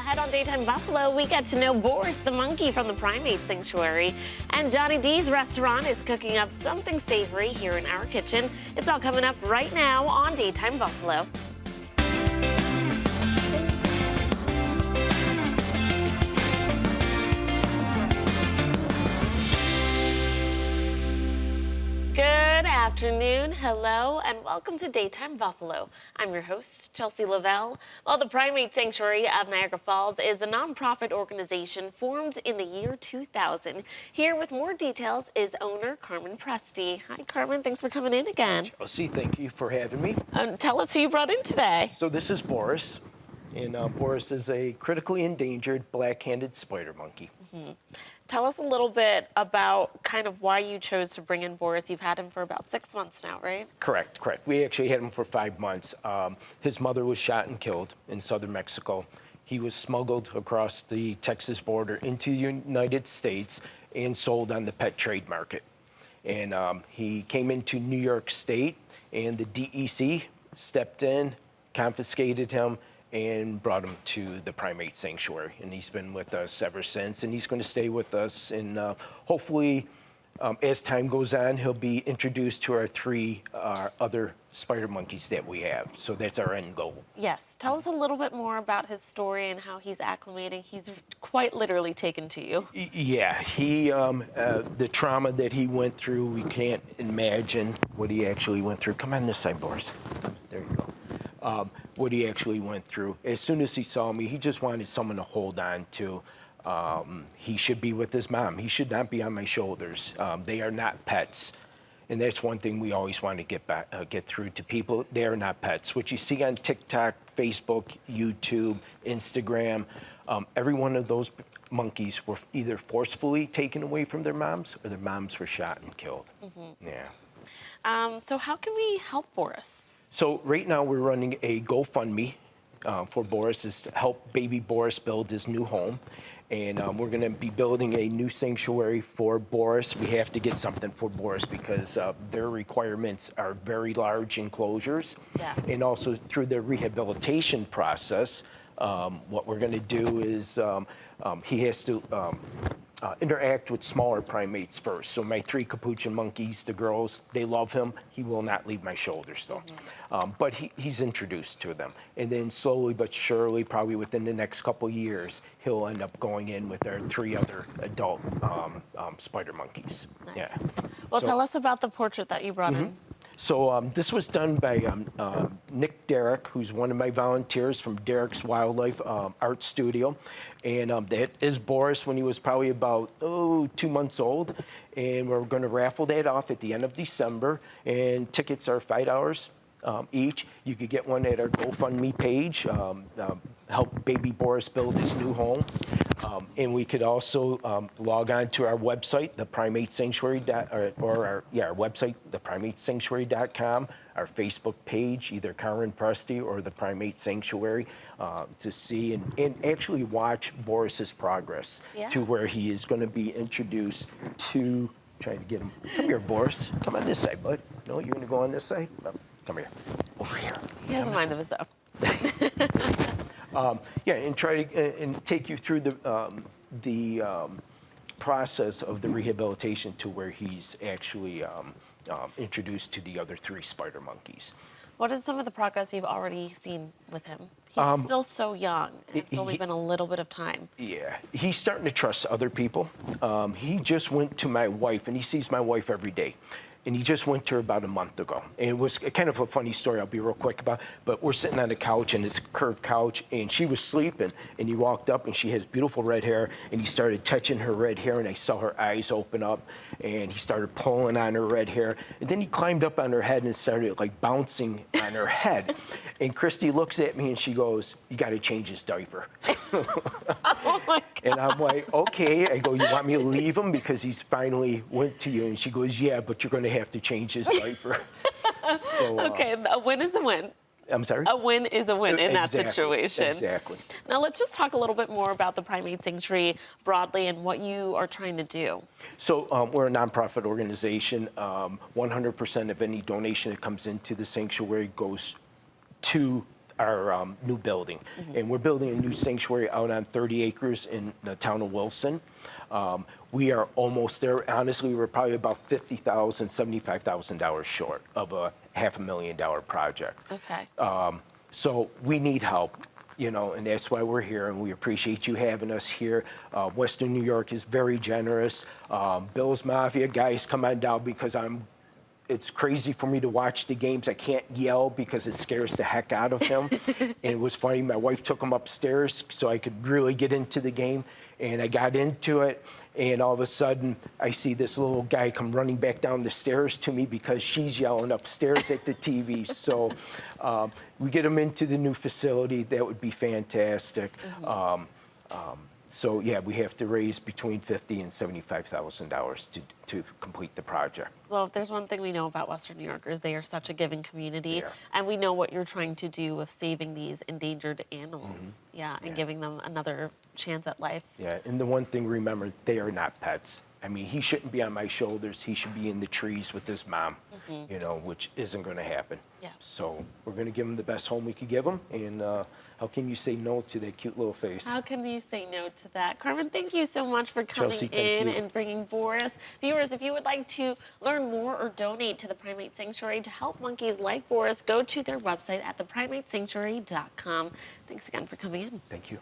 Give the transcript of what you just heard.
Ahead on Daytime Buffalo, we get to know Boris the monkey from the Primate Sanctuary. And Johnny D's restaurant is cooking up something savory here in our kitchen. It's all coming up right now on Daytime Buffalo. Good afternoon, hello, and welcome to Daytime Buffalo. I'm your host, Chelsea Lavelle. Well, the Primate Sanctuary of Niagara Falls is a nonprofit organization formed in the year 2000. Here with more details is owner Carmen Presti. Hi, Carmen. Thanks for coming in again. Chelsea, thank you for having me. Tell us who you brought in today. So this is Boris, and Boris is a critically endangered black-handed spider monkey. Mm-hmm. Tell us a little bit about kind of why you chose to bring in Boris. You've had him for about 6 months now, right? Correct. We actually had him for 5 months. His mother was shot and killed in southern Mexico. He was smuggled across the Texas border into the United States and sold on the pet trade market. And he came into New York State, and the DEC stepped in, confiscated him, and brought him to the Primate Sanctuary. And he's been with us ever since, and he's going to stay with us. And hopefully, as time goes on, he'll be introduced to our 3 other spider monkeys that we have. So that's our end goal. Yes. Tell us a little bit more about his story and how he's acclimating. He's quite literally taken to you. Yeah, the trauma that he went through, we can't imagine what he actually went through. Come on this side, Boris. There you go. What he actually went through. As soon as he saw me, he just wanted someone to hold on to. He should be with his mom. He should not be on my shoulders. They are not pets. And that's one thing we always want to get through to people. They are not pets. What you see on TikTok, Facebook, YouTube, Instagram, every one of those monkeys were either forcefully taken away from their moms or their moms were shot and killed. Mm-hmm. Yeah. So how can we help Boris? So right now we're running a GoFundMe for Boris is to help baby Boris build his new home. And we're going to be building a new sanctuary for Boris. We have to get something for Boris because their requirements are very large enclosures. Yeah. And also through the rehabilitation process, what we're going to do is he has to interact with smaller primates first. So my 3 capuchin monkeys, the girls, they love him. He will not leave my shoulders though. Mm-hmm. But he's introduced to them. And then slowly but surely, probably within the next couple years, he'll end up going in with our 3 other adult spider monkeys. Nice. Yeah. Well, tell us about the portrait that you brought in. So this was done by Nick Derrick, who's one of my volunteers from Derrick's Wildlife Art Studio. And that is Boris when he was probably about 2 months old. And we're going to raffle that off at the end of December. And tickets are $5 each. You could get one at our GoFundMe page, help baby Boris build his new home. And we could also log on to our website, the Primate Sanctuary, our website, theprimatesanctuary.com, our Facebook page, either Carmen Presti or the Primate Sanctuary, to see and actually watch Boris's progress to where he is going to be introduced to, trying to get him, come here, Boris, come on this side, bud. No, you're going to go on this side? No, come here, over here. He has a mind of his own. And try to and take you through the process of the rehabilitation to where he's actually introduced to the other 3 spider monkeys. What is some of the progress you've already seen with him? He's still so young. It's only been a little bit of time. Yeah, he's starting to trust other people. He just went to my wife, and he sees my wife every day. And he just went to her about a month ago. And it was kind of a funny story I'll be real quick about, but we're sitting on the couch, and it's a curved couch, and she was sleeping, and he walked up, and she has beautiful red hair, and he started touching her red hair, and I saw her eyes open up, and he started pulling on her red hair, and then he climbed up on her head and started like bouncing on her head. And Christy looks at me, and she goes, "You got to change his diaper." Oh my God. And I'm like, okay. I go, "You want me to leave him because he's finally went to you?" And she goes, "Yeah, but you're going to have to change his diaper." So, okay, a win is a win. I'm sorry? A win is a win in that situation. Exactly. Now let's just talk a little bit more about the Primate Sanctuary broadly and what you are trying to do. So we're a nonprofit organization. 100% of any donation that comes into the sanctuary goes to our new building. And we're building a new sanctuary out on 30 acres in the town of Wilson. We are almost there. Honestly, we're probably about $50,000, $75,000 short of a $500,000 project. Okay. So we need help, you know, and that's why we're here, and we appreciate you having us here. Western New York is very generous. Bill's Mafia guys, come on down because it's crazy for me to watch the games. I can't yell because it scares the heck out of him. And it was funny, my wife took him upstairs so I could really get into the game. And I got into it, and all of a sudden, I see this little guy come running back down the stairs to me because she's yelling upstairs at the TV. So we get him into the new facility. That would be fantastic. So yeah, we have to raise between $50,000 and $75,000 to complete the project. Well, if there's one thing we know about Western New Yorkers, they are such a giving community. Yeah. And we know what you're trying to do with saving these endangered animals. And giving them another chance at life. Yeah, and the one thing, remember, they are not pets. I mean, he shouldn't be on my shoulders. He should be in the trees with his mom, you know, which isn't going to happen. Yeah. So we're going to give him the best home we could give him. And how can you say no to that cute little face? How can you say no to that? Carmen, thank you so much for coming Chelsea, thank in you. and bringing Boris. Viewers, if you would like to learn more or donate to the Primate Sanctuary to help monkeys like Boris, go to their website at theprimatesanctuary.com. Thanks again for coming in. Thank you.